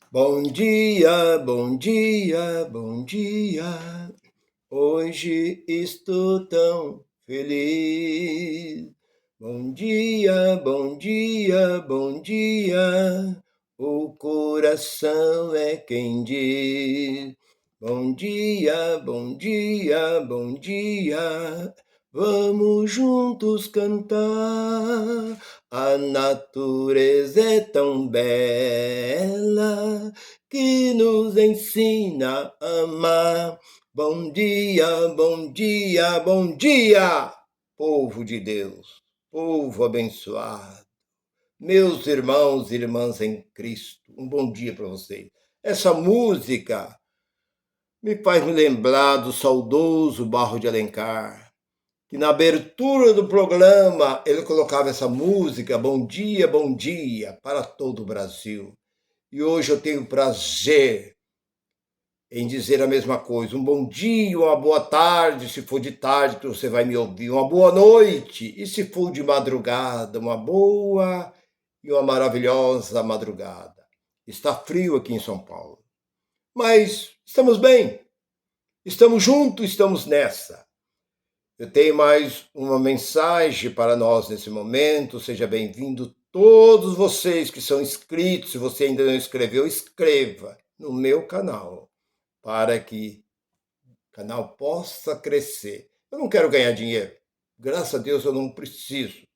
Bom dia, bom dia, bom dia. Hoje estou tão feliz. Bom dia, bom dia, bom dia. O coração é quem diz. Bom dia, bom dia, bom dia. Vamos juntos cantar. A natureza é tão bela que nos ensina a amar. Bom dia, bom dia, bom dia, povo de Deus, povo abençoado, meus irmãos e irmãs em Cristo, um bom dia para vocês. Essa música me faz me lembrar do saudoso Barro de Alencar, que na abertura do programa ele colocava essa música, bom dia, para todo o Brasil. E hoje eu tenho o prazer em dizer a mesma coisa. Um bom dia, uma boa tarde, se for de tarde que você vai me ouvir, uma boa noite, e se for de madrugada, uma boa e uma maravilhosa madrugada. Está frio aqui em São Paulo, mas estamos bem, estamos juntos, estamos nessa. Eu tenho mais uma mensagem para nós nesse momento. Seja bem-vindo todos vocês que são inscritos. Se você ainda não inscreveu, inscreva no meu canal, para que o canal possa crescer. Eu não quero ganhar dinheiro. Graças a Deus eu não preciso.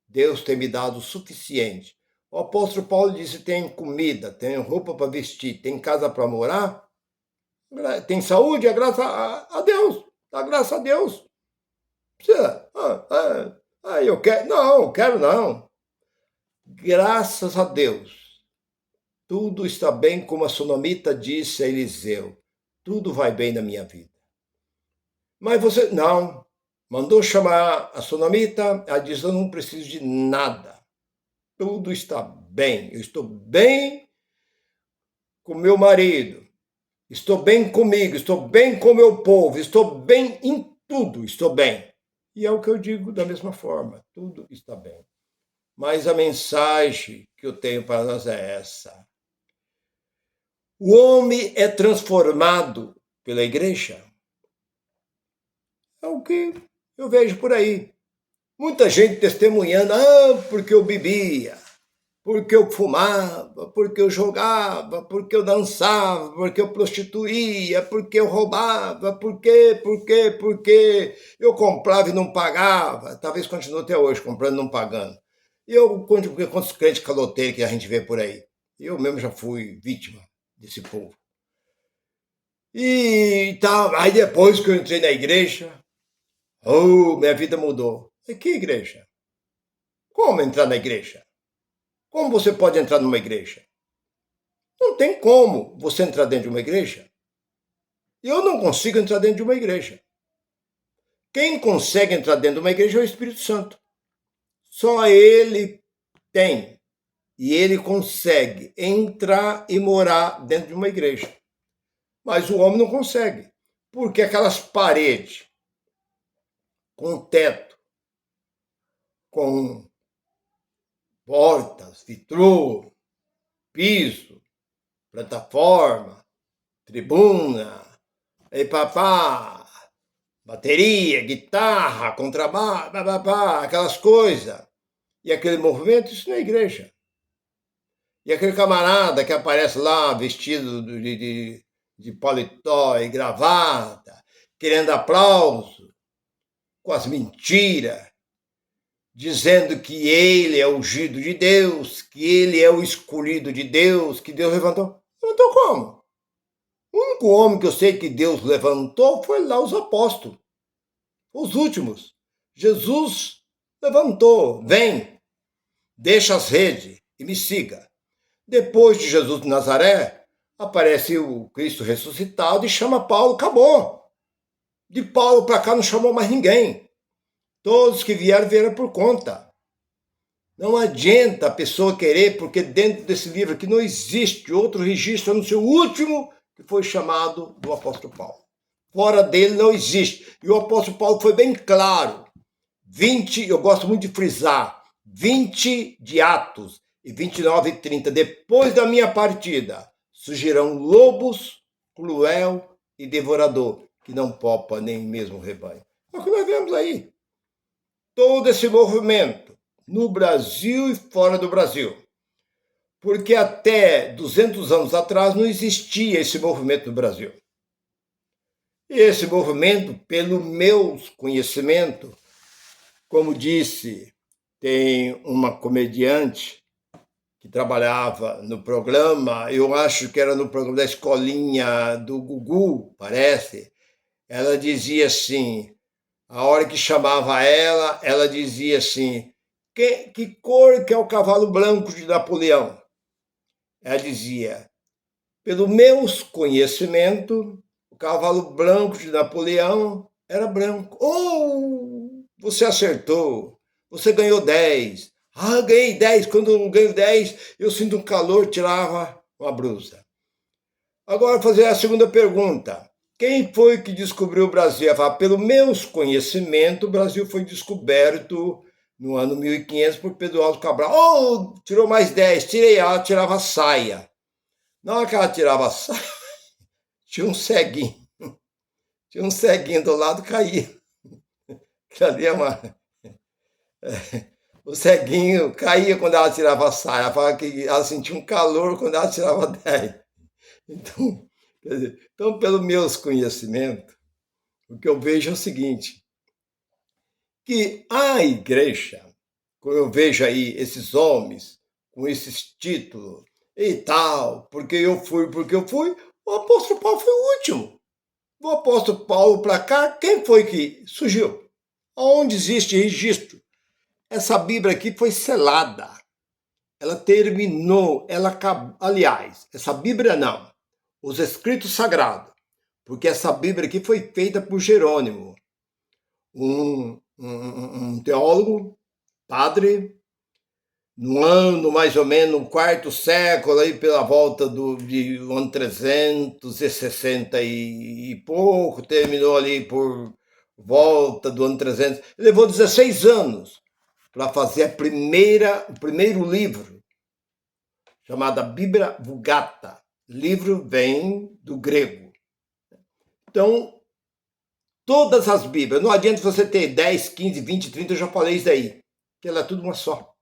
Deus tem me dado o suficiente. O apóstolo Paulo disse: tem comida, tem roupa para vestir, tem casa para morar, tem saúde, é graças a Deus. Dá graças a Deus. Eu quero. Não, eu quero não. Graças a Deus. Tudo está bem, como a sunamita disse a Eliseu. Tudo vai bem na minha vida. Mas você, não, mandou chamar a sunamita, ela diz: eu não preciso de nada. Tudo está bem. Eu estou bem com meu marido. Estou bem comigo, estou bem com meu povo, estou bem em tudo, estou bem. E é o que eu digo da mesma forma, tudo está bem. Mas a mensagem que eu tenho para nós é essa. O homem é transformado pela igreja. É o que eu vejo por aí. Muita gente testemunhando: porque eu bebia, porque eu fumava, porque eu jogava, porque eu dançava, porque eu prostituía, porque eu roubava, porque eu comprava e não pagava. Talvez continue até hoje comprando e não pagando. E quantos crentes caloteiros que a gente vê por aí? Eu mesmo já fui vítima desse povo. E tá, aí depois que eu entrei na igreja, minha vida mudou. E que igreja? Como entrar na igreja? Como você pode entrar numa igreja? Não tem como você entrar dentro de uma igreja. Eu não consigo entrar dentro de uma igreja. Quem consegue entrar dentro de uma igreja é o Espírito Santo. Só ele tem. E ele consegue entrar e morar dentro de uma igreja. Mas o homem não consegue. Porque aquelas paredes com teto, com portas, vitrô, piso, plataforma, tribuna, bateria, guitarra, contrabaixo, aquelas coisas. E aquele movimento, isso não é igreja. E aquele camarada que aparece lá vestido de paletó e gravata, querendo aplauso, com as mentiras, dizendo que ele é o ungido de Deus, que ele é o escolhido de Deus, que Deus levantou. Levantou como? O único homem que eu sei que Deus levantou foi lá os apóstolos, os últimos. Jesus levantou: vem, deixa as redes e me siga. Depois de Jesus de Nazaré, aparece o Cristo ressuscitado e chama Paulo, acabou. De Paulo para cá não chamou mais ninguém. Todos que vieram por conta. Não adianta a pessoa querer, porque dentro desse livro aqui não existe outro registro, no seu último, que foi chamado do apóstolo Paulo. Fora dele não existe. E o apóstolo Paulo foi bem claro. 20, eu gosto muito de frisar, 20 de Atos e 29 e 30, depois da minha partida, surgirão lobos, cruel e devorador, que não poupa nem mesmo o rebanho. É o que nós vemos aí. Todo esse movimento, no Brasil e fora do Brasil. Porque até 200 anos atrás não existia esse movimento no Brasil. E esse movimento, pelo meu conhecimento, como disse, tem uma comediante que trabalhava no programa, eu acho que era no programa da escolinha do Gugu, parece. Ela dizia assim, a hora que chamava ela dizia assim, que cor que é o cavalo branco de Napoleão? Ela dizia, pelo meus conhecimento, o cavalo branco de Napoleão era branco. Oh, você acertou, você ganhou 10. Ah, ganhei 10. Quando eu ganho 10, eu sinto um calor, tirava uma blusa. Agora, fazer a segunda pergunta. Quem foi que descobriu o Brasil? Ela fala, pelo meus conhecimento, o Brasil foi descoberto no ano 1500 por Pedro Álvares Cabral. Oh, tirou mais 10. Tirei ela, tirava a saia. Na hora que ela tirava a saia, tinha um ceguinho. Tinha um ceguinho do lado, caía. Que ali é uma... O ceguinho caía quando ela tirava a saia. Ela falava que ela sentia um calor quando ela tirava 10. Então, quer dizer, então, pelos meus conhecimentos, o que eu vejo é o seguinte, que a igreja, como eu vejo aí esses homens com esses títulos e tal, porque eu fui, o apóstolo Paulo foi o último. O apóstolo Paulo para cá, quem foi que surgiu? Onde existe registro? Essa Bíblia aqui foi selada. Ela terminou, aliás, essa Bíblia não, os escritos sagrados, porque essa Bíblia aqui foi feita por Jerônimo, um teólogo, padre, no ano mais ou menos, no quarto século, aí pela volta de ano 360 e pouco, terminou ali por volta do ano 300, levou 16 anos para fazer o primeiro livro, chamado Bíblia Vulgata. Livro vem do grego. Então, todas as Bíblias, não adianta você ter 10, 15, 20, 30, eu já falei isso aí, que ela é tudo uma só.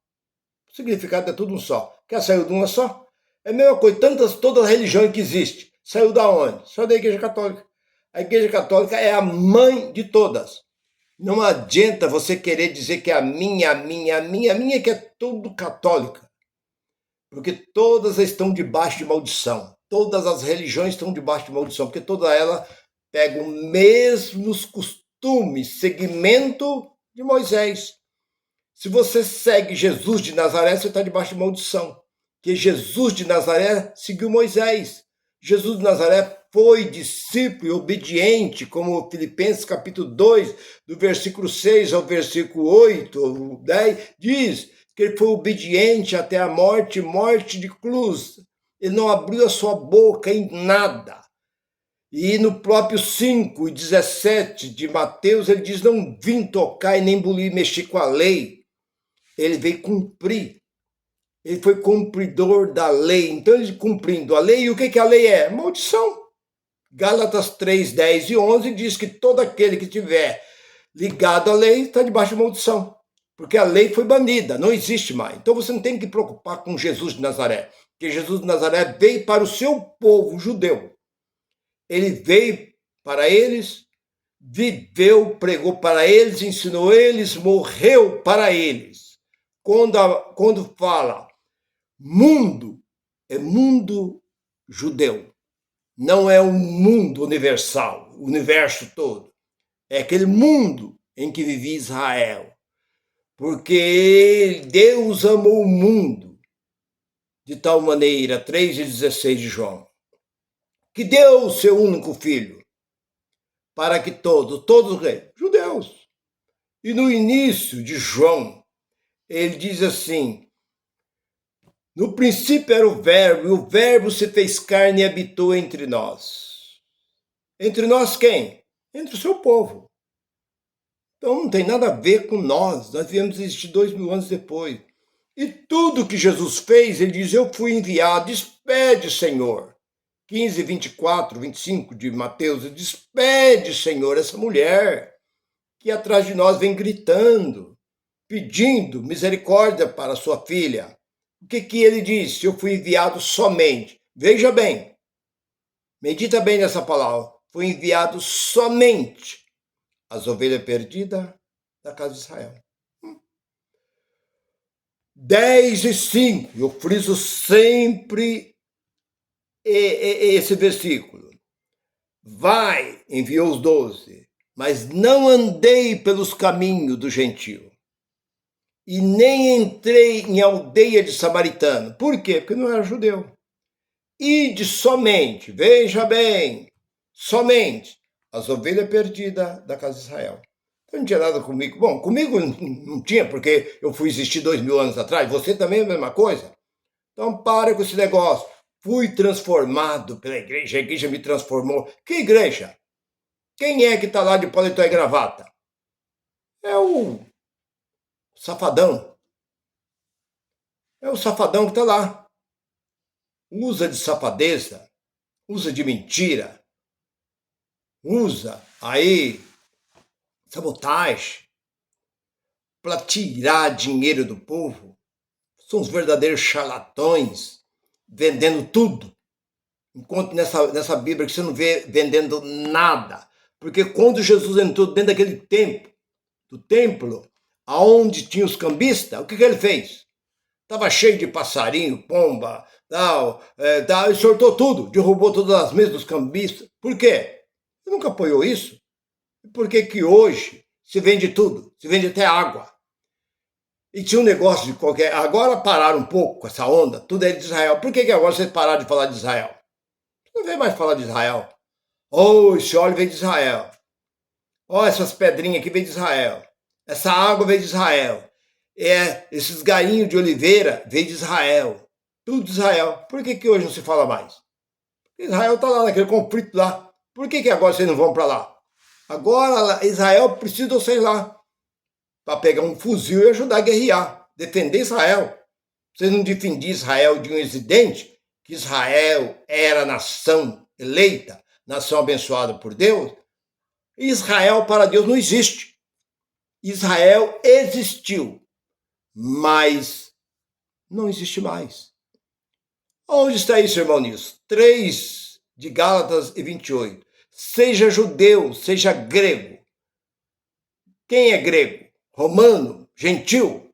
O significado é tudo um só. Quer saiu de uma só? É a mesma coisa, todas as religiões que existem. Saiu da onde? Saiu da Igreja Católica. A Igreja Católica é a mãe de todas. Não adianta você querer dizer que é a minha, que é tudo católica. Porque todas estão debaixo de maldição. Todas as religiões estão debaixo de maldição, porque toda ela pega os mesmos costumes, segmento de Moisés. Se você segue Jesus de Nazaré, você está debaixo de maldição. Porque Jesus de Nazaré seguiu Moisés. Jesus de Nazaré foi discípulo e obediente, como Filipenses capítulo 2, do versículo 6 ao versículo 8, ou 10, diz que ele foi obediente até a morte de cruz. Ele não abriu a sua boca em nada. E no próprio 5 e 17 de Mateus, ele diz, não vim tocar e nem bulir, mexer com a lei. Ele veio cumprir. Ele foi cumpridor da lei. Então, ele cumprindo a lei, e o que a lei é? Maldição. Gálatas 3, 10 e 11 diz que todo aquele que estiver ligado à lei está debaixo de maldição. Porque a lei foi banida, não existe mais. Então, você não tem que preocupar com Jesus de Nazaré. Porque Jesus de Nazaré veio para o seu povo judeu. Ele veio para eles, viveu, pregou para eles, ensinou eles, morreu para eles. Quando fala mundo, é mundo judeu. Não é um mundo universal, o universo todo. É aquele mundo em que vivia Israel. Porque Deus amou o mundo de tal maneira, 3:16 de João, que deu o seu único filho, para que todos judeus. E no início de João, ele diz assim, no princípio era o Verbo, e o Verbo se fez carne e habitou entre nós. Entre nós quem? Entre o seu povo. Então não tem nada a ver com nós viemos existir 2000 anos depois. E tudo que Jesus fez, ele diz, eu fui enviado, despede, Senhor. 15, 24, 25 de Mateus, e despede, Senhor, essa mulher que atrás de nós vem gritando, pedindo misericórdia para sua filha. O que ele disse? Eu fui enviado somente. Veja bem, medita bem nessa palavra. Fui enviado somente às ovelhas perdidas da casa de Israel. 10:5, eu friso sempre esse versículo. Vai, enviou os 12, mas não andei pelos caminhos do gentio, e nem entrei em aldeia de samaritano. Por quê? Porque não era judeu. Ide somente, veja bem, somente as ovelhas perdidas da casa de Israel. Então não tinha nada comigo. Bom, comigo não tinha, porque eu fui existir 2000 anos atrás. Você também é a mesma coisa. Então para com esse negócio. Fui transformado pela igreja, a igreja me transformou. Que igreja? Quem é que está lá de paletó e gravata? É o safadão. É o safadão que está lá. Usa de safadeza, usa de mentira, usa aí sabotagem para tirar dinheiro do povo. São os verdadeiros charlatões, vendendo tudo. Enquanto nessa Bíblia que você não vê vendendo nada. Porque quando Jesus entrou dentro daquele templo, do templo, aonde tinha os cambistas, o que ele fez? Estava cheio de passarinho, pomba, tal, ele sortou tudo, derrubou todas as mesas dos cambistas. Por quê? Ele nunca apoiou isso. Por que que hoje se vende tudo? Se vende até água. E tinha um negócio de qualquer... Agora pararam um pouco com essa onda, tudo é de Israel. Por que que agora vocês pararam de falar de Israel? Não vem mais falar de Israel. Oh, esse óleo veio de Israel. Oh, essas pedrinhas aqui veio de Israel. Essa água veio de Israel. Esses galinhos de oliveira veio de Israel. Tudo de Israel. Por que que hoje não se fala mais? Israel está lá naquele conflito lá. Por que que agora vocês não vão para lá? Agora Israel precisa de vocês lá para pegar um fuzil e ajudar a guerrear, defender Israel. Vocês não defendiam Israel de um incidente? Que Israel era nação eleita, nação abençoada por Deus? Israel para Deus não existe. Israel existiu, mas não existe mais. Onde está isso, irmão Nilson? 3 de Gálatas e 28. Seja judeu, seja grego. Quem é grego? Romano, gentil,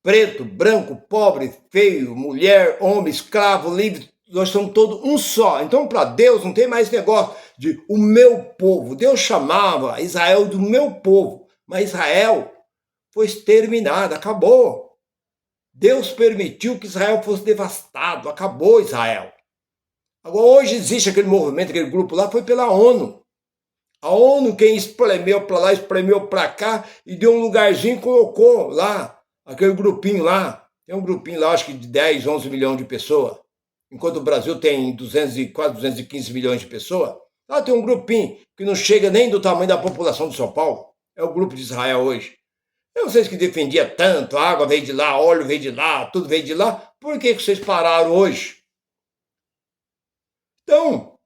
preto, branco, pobre, feio, mulher, homem, escravo, livre, nós somos todos um só. Então, para Deus não tem mais negócio de o meu povo. Deus chamava Israel do meu povo, mas Israel foi exterminado, acabou. Deus permitiu que Israel fosse devastado, acabou Israel. Agora, hoje existe aquele movimento, aquele grupo lá, foi pela ONU. A ONU quem espremeu para lá, espremeu para cá e deu um lugarzinho e colocou lá, aquele grupinho lá. Tem um grupinho lá, acho que de 10, 11 milhões de pessoas. Enquanto o Brasil tem quase 215 milhões de pessoas. Lá tem um grupinho que não chega nem do tamanho da população de São Paulo. É o grupo de Israel hoje. Eu sei que defendia tanto, a água veio de lá, óleo veio de lá, tudo veio de lá. Por que vocês pararam hoje? Então,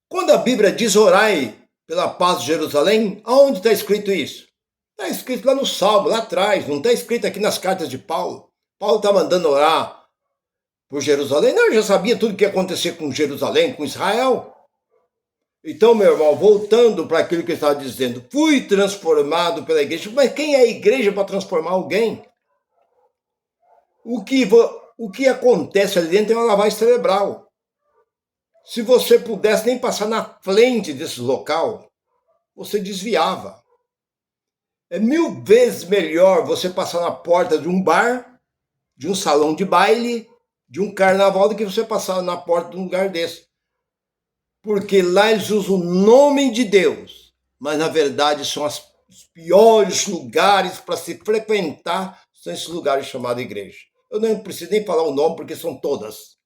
quando a Bíblia diz orai pela paz de Jerusalém, aonde está escrito isso? Está escrito lá no Salmo, lá atrás, não está escrito aqui nas cartas de Paulo. Paulo está mandando orar por Jerusalém. Não, eu já sabia tudo o que ia acontecer com Jerusalém, com Israel. Então, meu irmão, voltando para aquilo que eu estava dizendo, fui transformado pela igreja. Mas quem é a igreja para transformar alguém? O que acontece ali dentro é uma lavagem cerebral. Se você pudesse nem passar na frente desse local, você desviava. É 1000 vezes melhor você passar na porta de um bar, de um salão de baile, de um carnaval, do que você passar na porta de um lugar desse. Porque lá eles usam o nome de Deus, mas na verdade são os piores lugares para se frequentar, são esses lugares chamados igreja. Eu não preciso nem falar o nome, porque são todas.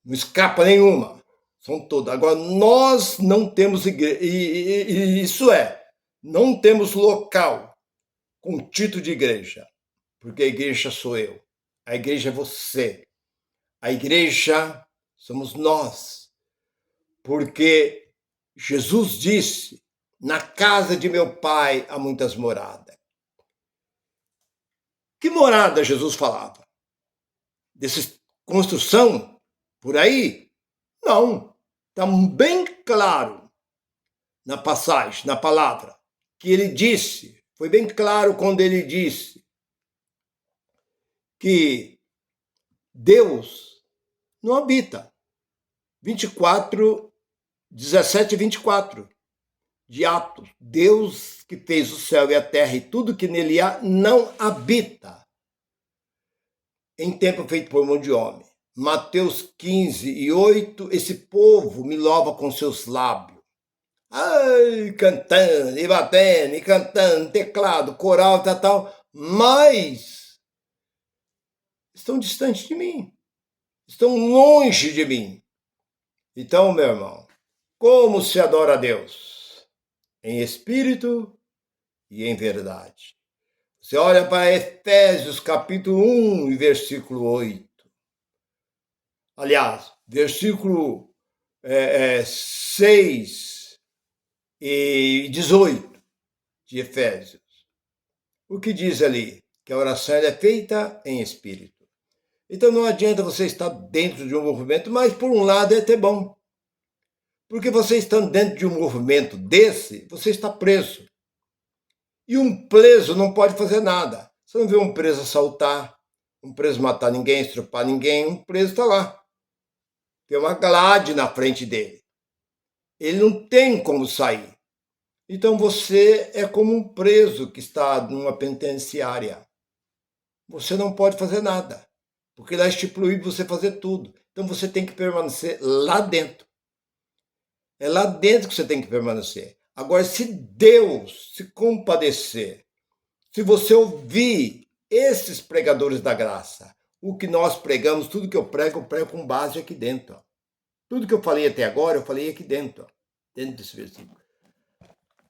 Não escapa nenhuma. São todas. Agora, nós não temos igreja. Isso é, não temos local com título de igreja. Porque a igreja sou eu. A igreja é você. A igreja somos nós, porque Jesus disse, na casa de meu pai há muitas moradas. Que morada Jesus falava? Dessa construção por aí? Não. Está bem claro na passagem, na palavra, que ele disse, foi bem claro quando ele disse que Deus não habita. 17 e 24 de Atos. Deus que fez o céu e a terra e tudo que nele há não habita em templo feito por mão de homem. Mateus 15 e 8, esse povo me louva com seus lábios. Ai, cantando, e batendo, e cantando, teclado, coral, tal, mas estão distantes de mim. Estão longe de mim. Então, meu irmão, como se adora a Deus? Em espírito e em verdade. Você olha para Efésios capítulo 1 e versículo 8. Aliás, versículo 6 e 18 de Efésios. O que diz ali? Que a oração é feita em espírito. Então não adianta você estar dentro de um movimento, mas por um lado é até bom. Porque você estando dentro de um movimento desse, você está preso. E um preso não pode fazer nada. Você não vê um preso assaltar, um preso matar ninguém, estrupar ninguém, um preso está lá. Tem uma grade na frente dele. Ele não tem como sair. Então você é como um preso que está numa penitenciária. Você não pode fazer nada, porque lá está proibido você fazer tudo. Então você tem que permanecer lá dentro. É lá dentro que você tem que permanecer. Agora, se Deus se compadecer, se você ouvir esses pregadores da graça, o que nós pregamos, tudo que eu prego com base aqui dentro. Ó. Tudo que eu falei até agora, eu falei aqui dentro, ó, dentro desse versículo.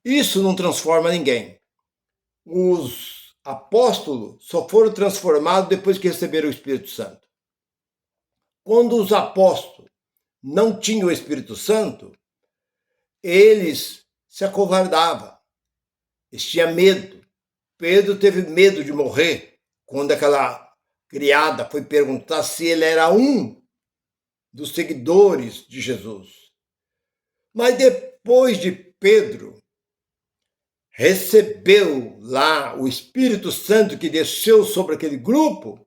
Isso não transforma ninguém. Os apóstolos só foram transformados depois que receberam o Espírito Santo. Quando os apóstolos não tinham o Espírito Santo, eles se acovardavam. Eles tinham medo. Pedro teve medo de morrer quando aquela criada foi perguntar se ele era um dos seguidores de Jesus. Mas depois de Pedro recebeu lá o Espírito Santo que desceu sobre aquele grupo,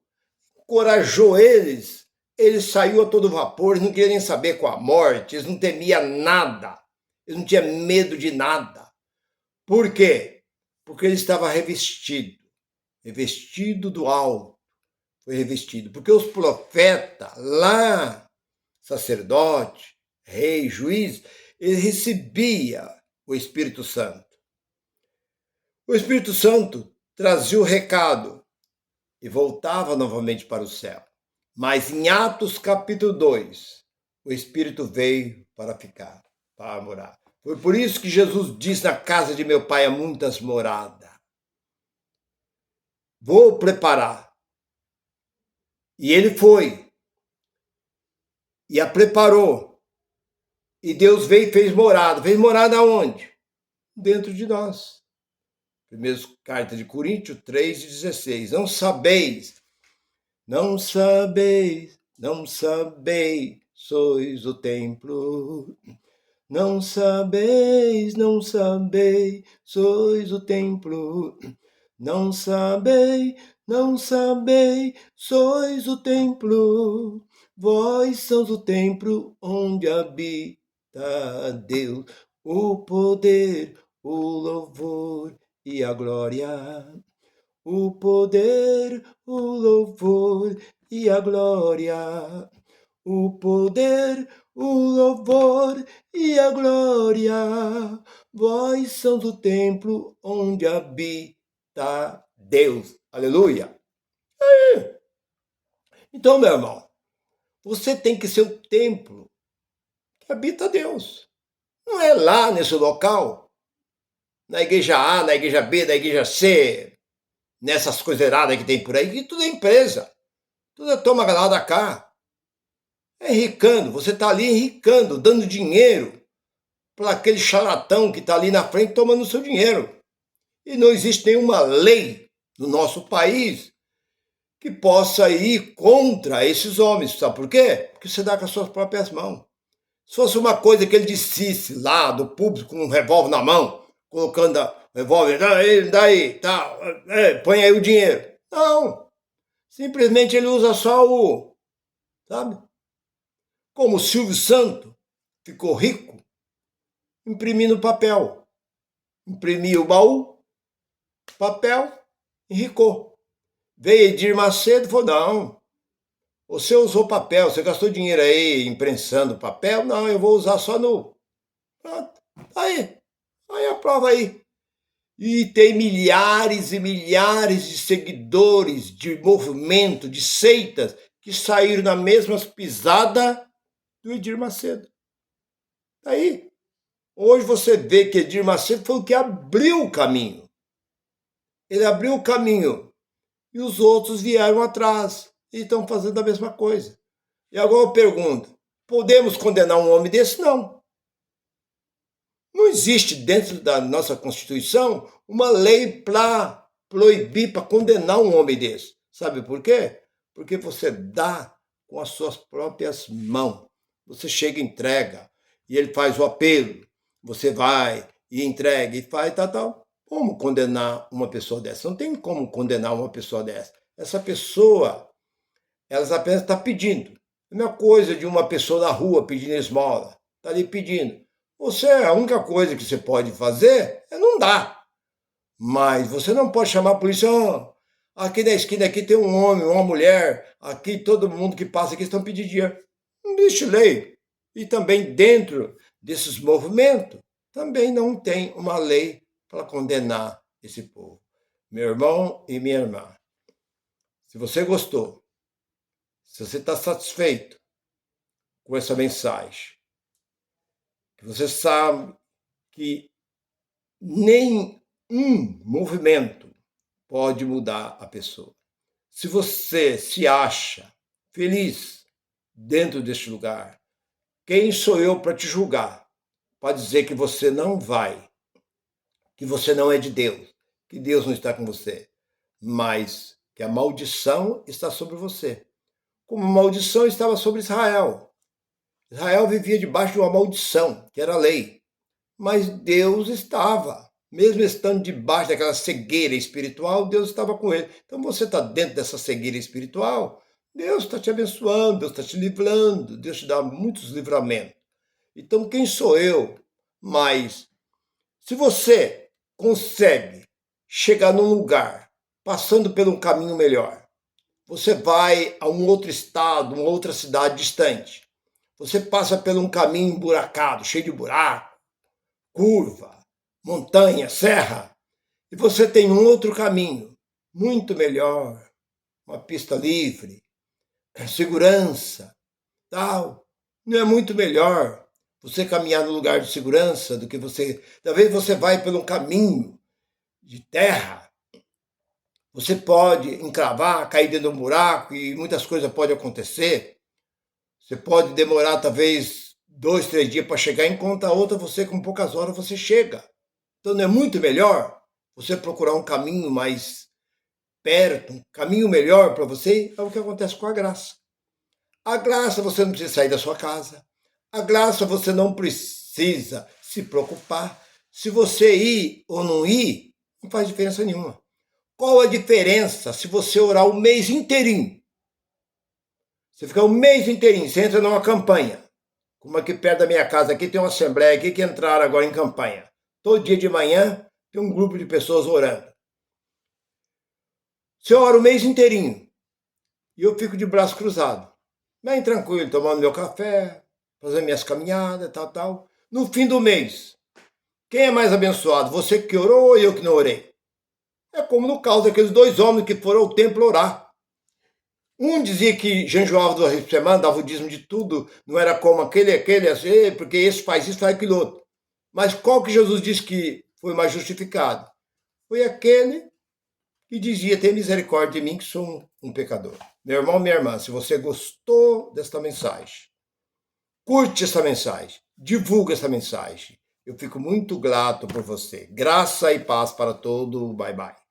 encorajou eles, ele saiu a todo vapor, eles não queriam nem saber com a morte, eles não temiam nada, eles não tinham medo de nada. Por quê? Porque ele estava revestido do alto, foi revestido. Porque os profetas lá, sacerdote, rei, juiz, eles recebiam o Espírito Santo. O Espírito Santo trazia o recado e voltava novamente para o céu. Mas em Atos capítulo 2, o Espírito veio para ficar, para morar. Foi por isso que Jesus disse, na casa de meu pai há muitas moradas. Vou preparar. E ele foi. E a preparou. E Deus veio e fez morada. Fez morada aonde? Dentro de nós. Primeira carta de Coríntios 3:16. Não sabeis, sois o templo. Não sabeis, sois o templo. Não sabeis, sois o templo. Vós sois o templo onde habita Deus. O poder, o louvor e a glória. O poder, o louvor e a glória. O poder, o louvor e a glória. Vós sois o templo onde habita Deus. Aleluia. Então, meu irmão, você tem que ser o templo que habita Deus. Não é lá nesse local, na igreja A, na igreja B, na igreja C, nessas coisas erradas que tem por aí, que tudo é empresa. Tudo é toma lá da cá. É enricando, você está ali enricando, dando dinheiro para aquele charlatão que está ali na frente tomando o seu dinheiro. E não existe nenhuma lei no nosso país que possa ir contra esses homens. Sabe por quê? Porque você dá com as suas próprias mãos. Se fosse uma coisa que ele dissesse lá do público com um revólver na mão, colocando o revólver, daí, tal, põe aí o dinheiro. Não. Simplesmente ele usa só o, sabe? Como o Silvio Santos ficou rico imprimindo papel. Imprimiu o baú, papel, enricou. Veio Edir Macedo e falou, não, você usou papel, você gastou dinheiro aí imprensando papel? Não, eu vou usar só no... Pronto, aí a prova aí. E tem milhares e milhares de seguidores de movimento, de seitas, que saíram na mesma pisada do Edir Macedo. Aí, hoje você vê que Edir Macedo foi o que abriu o caminho. Ele abriu o caminho e os outros vieram atrás e estão fazendo a mesma coisa. E agora eu pergunto, podemos condenar um homem desse? Não. Não existe dentro da nossa Constituição uma lei para proibir, para condenar um homem desse. Sabe por quê? Porque você dá com as suas próprias mãos. Você chega e entrega, e ele faz o apelo. Você vai e entrega e faz tal. Como condenar uma pessoa dessa? Não tem como condenar uma pessoa dessa. Essa pessoa, ela apenas está pedindo. A mesma coisa de uma pessoa na rua pedindo esmola. Está ali pedindo. Você, a única coisa que você pode fazer é não dar. Mas você não pode chamar a polícia, aqui na esquina aqui tem um homem, uma mulher, aqui todo mundo que passa aqui estão pedindo dinheiro. Não existe lei. E também dentro desses movimentos, também não tem uma lei para condenar esse povo. Meu irmão e minha irmã, se você gostou, se você está satisfeito com essa mensagem, que você sabe que nem um movimento pode mudar a pessoa. Se você se acha feliz dentro deste lugar, quem sou eu para te julgar? Para dizer que você não vai, que você não é de Deus, que Deus não está com você, mas que a maldição está sobre você. Como a maldição estava sobre Israel. Israel vivia debaixo de uma maldição, que era a lei. Mas Deus estava, mesmo estando debaixo daquela cegueira espiritual, Deus estava com ele. Então você está dentro dessa cegueira espiritual, Deus está te abençoando, Deus está te livrando, Deus te dá muitos livramentos. Então quem sou eu? Mas se você consegue chegar num lugar, passando por um caminho melhor, você vai a um outro estado, uma outra cidade distante, você passa por um caminho emburacado, cheio de buraco, curva, montanha, serra, e você tem um outro caminho, muito melhor, uma pista livre, segurança, tal. Não é muito melhor você caminhar no lugar de segurança do que você... Talvez você vai por um caminho de terra, você pode encravar, cair dentro de um buraco e muitas coisas podem acontecer. Você pode demorar talvez 2, 3 dias para chegar, enquanto a outra você com poucas horas você chega. Então não é muito melhor você procurar um caminho mais perto, um caminho melhor para você? É o que acontece com a graça. A graça você não precisa sair da sua casa. A graça você não precisa se preocupar. Se você ir ou não ir, não faz diferença nenhuma. Qual a diferença se você orar o mês inteirinho? Você fica o mês inteirinho, você entra numa campanha. Como aqui perto da minha casa, aqui tem uma assembleia aqui que entraram agora em campanha. Todo dia de manhã tem um grupo de pessoas orando. Você ora o mês inteirinho. E eu fico de braço cruzado. Bem tranquilo, tomando meu café, fazendo minhas caminhadas, tal. No fim do mês, quem é mais abençoado? Você que orou ou eu que não orei? É como no caso daqueles 2 homens que foram ao templo orar. Um dizia que jejuava 2 vezes por semana, dava o dízimo de tudo, não era como aquele, assim, porque esse faz isso, faz aquilo outro. Mas qual que Jesus disse que foi mais justificado? Foi aquele que dizia: tem misericórdia de mim que sou um pecador. Meu irmão, minha irmã, se você gostou desta mensagem, curte essa mensagem, divulga essa mensagem. Eu fico muito grato por você. Graça e paz para todo. Bye, bye.